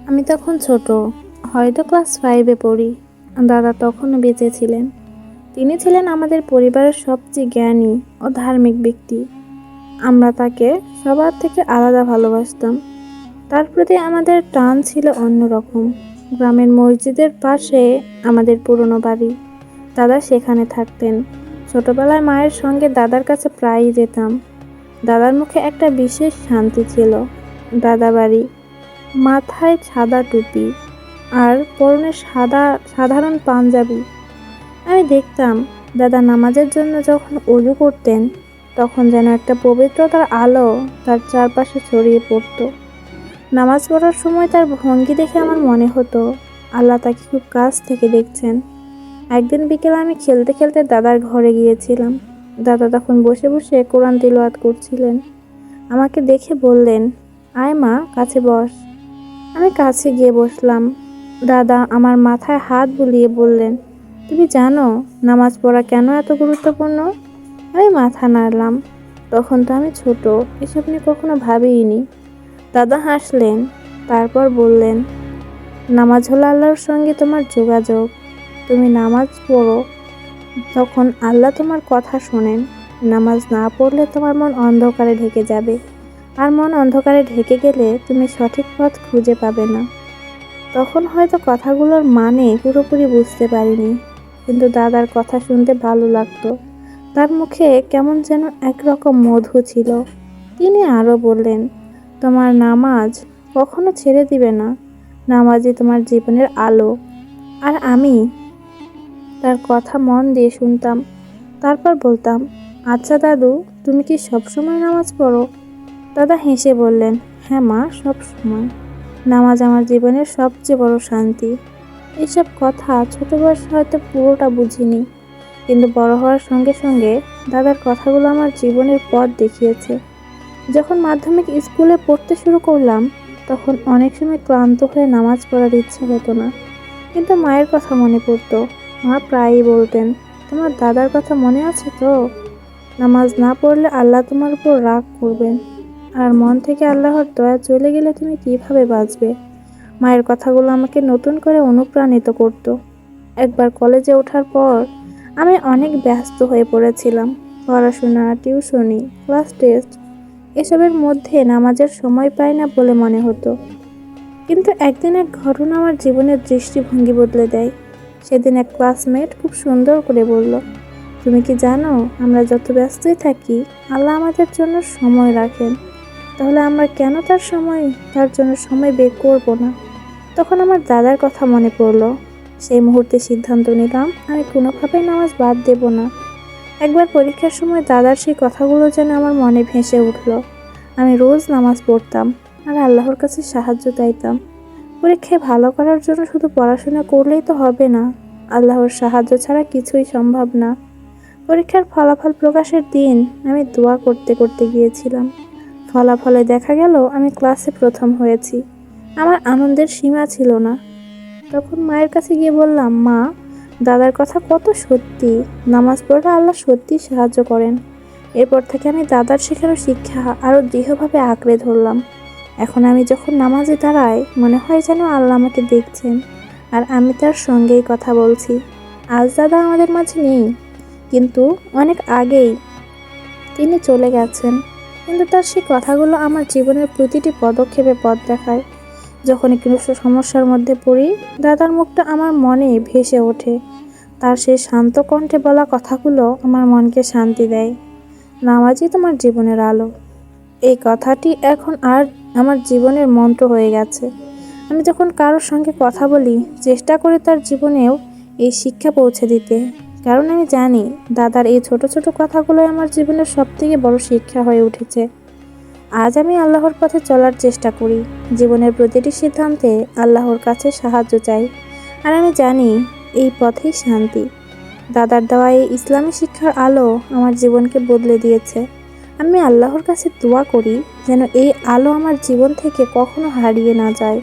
আমি তখন ছোট, হয়তো ক্লাস 5-এ পড়ি। দাদা তখনও বেঁচে ছিলেন। তিনি ছিলেন আমাদের পরিবারের সবচেয়ে জ্ঞানী ও ধার্মিক ব্যক্তি। আমরা তাকে সবার থেকে আলাদা ভালোবাসতাম। তার প্রতি আমাদের টান ছিল অন্যরকম। গ্রামের মসজিদের পাশে আমাদের পুরনো বাড়ি। দাদা সেখানে থাকতেন। ছোটবেলায় মায়ের সঙ্গে দাদার কাছে প্রায়ই যেতাম। দাদার মুখে একটা বিশেষ শান্তি ছিল। দাদা বাড়ি, মাথায় সাদা টুপি আর পরনে সাধারণ পাঞ্জাবি। আমি দেখতাম দাদা নামাজের জন্য যখন অজু করতেন, তখন যেন একটা পবিত্রতার আলো তার চারপাশে ছড়িয়ে পড়ত। নামাজ পড়ার সময় তার ভঙ্গি দেখে আমার মনে হতো আল্লাহ তাকে খুব কাছ থেকে দেখছেন। একদিন বিকেলে আমি খেলতে খেলতে দাদার ঘরে গিয়েছিলাম। দাদা তখন বসে বসে কোরআন তিলাওয়াত করছিলেন। আমাকে দেখে বললেন, আয় মা, কাছে বস। আমি কাছে গিয়ে বসলাম। দাদা আমার মাথায় হাত বুলিয়ে বললেন, তুমি জানো নামাজ পড়া কেন এত গুরুত্বপূর্ণ? আমি মাথা নাড়লাম। তখন তো আমি ছোট, এসব নিয়ে কখনো ভাবিনি। দাদা হাসলেন, তারপর বললেন, নামাজ হলো আল্লাহর সঙ্গে তোমার যোগাযোগ। তুমি নামাজ পড়ো, তখন আল্লাহ তোমার কথা শোনেন। নামাজ না পড়লে তোমার মন অন্ধকারে ঢেকে যাবে, আর মন অন্ধকারে ঢেকে গেলে তুমি সঠিক পথ খুঁজে পাবে না। তখন হয়তো কথাগুলোর মানে পুরোপুরি বুঝতে পারিনি, কিন্তু দাদার কথা শুনতে ভালো লাগতো। তার মুখে কেমন যেন একরকম মধু ছিল। তিনি আরও বললেন, তোমার নামাজ কখনো ছেড়ে দিবে না। নামাজই তোমার জীবনের আলো। আর আমি তার কথা মন দিয়ে শুনতাম। তারপর বলতাম, আচ্ছা দাদু, তুমি কি সবসময় নামাজ পড়ো? দাদা হেসে বললেন, হ্যাঁ মা, সব সময়। নামাজ আমার জীবনের সবচেয়ে বড় শান্তি। এইসব কথা ছোট বয়সে হয়তো পুরোটা বুঝিনি, কিন্তু বড় হওয়ার সঙ্গে সঙ্গে দাদার কথাগুলো আমার জীবনের পথ দেখিয়েছে। যখন মাধ্যমিক স্কুলে পড়তে শুরু করলাম, তখন অনেক সময় ক্লান্ত হয়ে নামাজ পড়ার ইচ্ছা হতো না, কিন্তু মায়ের কথা মনে পড়তো। মা প্রায়ই বলতেন, তোমার দাদার কথা মনে আছে তো? নামাজ না পড়লে আল্লাহ তোমার উপর রাগ করবেন, আর মন থেকে আল্লাহর দয়া চলে গেলে তুমি কিভাবে বাঁচবে? মায়ের কথাগুলো আমাকে নতুন করে অনুপ্রাণিত করত। একবার কলেজে ওঠার পর আমি অনেক ব্যস্ত হয়ে পড়েছিলাম। পড়াশোনা, টিউশনি, ক্লাস টেস্ট, এসবের মধ্যে নামাজের সময় পাই না বলে মনে হতো। কিন্তু একদিন এক ঘটনা আমার জীবনের দৃষ্টিভঙ্গি বদলে দেয়। সেদিন এক ক্লাসমেট খুব সুন্দর করে বলল, তুমি কি জানো, আমরা যত ব্যস্তই থাকি, আল্লাহ আমাদের জন্য সময় রাখেন। তাহলে আমরা কেন তার জন্য সময় বের করব না? তখন আমার দাদার কথা মনে পড়লো। সেই মুহূর্তে সিদ্ধান্ত নিলাম আমি কোনোভাবেই নামাজ বাদ দেব না। একবার পরীক্ষার সময় দাদার সেই কথাগুলো যেন আমার মনে ভেসে উঠল। আমি রোজ নামাজ পড়তাম আর আল্লাহর কাছে সাহায্য চাইতাম। পরীক্ষায় ভালো করার জন্য শুধু পড়াশোনা করলেই তো হবে না, আল্লাহর সাহায্য ছাড়া কিছুই সম্ভব না। পরীক্ষার ফলাফল প্রকাশের দিন আমি দোয়া করতে করতে গিয়েছিলাম। ফলাফলে দেখা গেল আমি ক্লাসে প্রথম হয়েছি। আমার আনন্দের সীমা ছিল না। তখন মায়ের কাছে গিয়ে বললাম, মা, দাদার কথা কত সত্যি। নামাজ পড়লে আল্লাহ সত্যি সাহায্য করেন। এরপর থেকে আমি দাদার শেখানো শিক্ষা আরও দৃঢ়ভাবে আঁকড়ে ধরলাম। এখন আমি যখন নামাজে দাঁড়াই, মনে হয় যেন আল্লাহ আমাকে দেখছেন, আর আমি তার সঙ্গেই কথা বলছি। আজ দাদা আমাদের মাঝে নেই, কিন্তু অনেক আগেই তিনি চলে গেছেন। কিন্তু তার সেই কথাগুলো আমার জীবনের প্রতিটি পদক্ষেপে পথ দেখায়। যখনই কোনো সমস্যার মধ্যে পড়ি, দাদার মুখটা আমার মনে ভেসে ওঠে। তার সেই শান্ত কণ্ঠে বলা কথাগুলো আমার মনকে শান্তি দেয়। নামাজই তোমার জীবনের আলো, এই কথাটি এখন আর আমার জীবনের মন্ত্র হয়ে গেছে। আমি যখন কারোর সঙ্গে কথা বলি, চেষ্টা করি তার জীবনেও এই শিক্ষা পৌঁছে দিতে, কারণ আমি জানি দাদার এই ছোট ছোট কথাগুলোই আমার জীবনের সবথেকে বড় শিক্ষা হয়ে উঠেছে। আজ আমি আল্লাহর পথে চলার চেষ্টা করি। জীবনের প্রতিটি সিদ্ধান্তে আল্লাহর কাছে সাহায্য চাই, আর আমি জানি এই পথেই শান্তি। দাদার দেওয়া এই ইসলামী শিক্ষার আলো আমার জীবনকে বদলে দিয়েছে। আমি আল্লাহর কাছে দোয়া করি যেন এই আলো আমার জীবন থেকে কখনো হারিয়ে না যায়।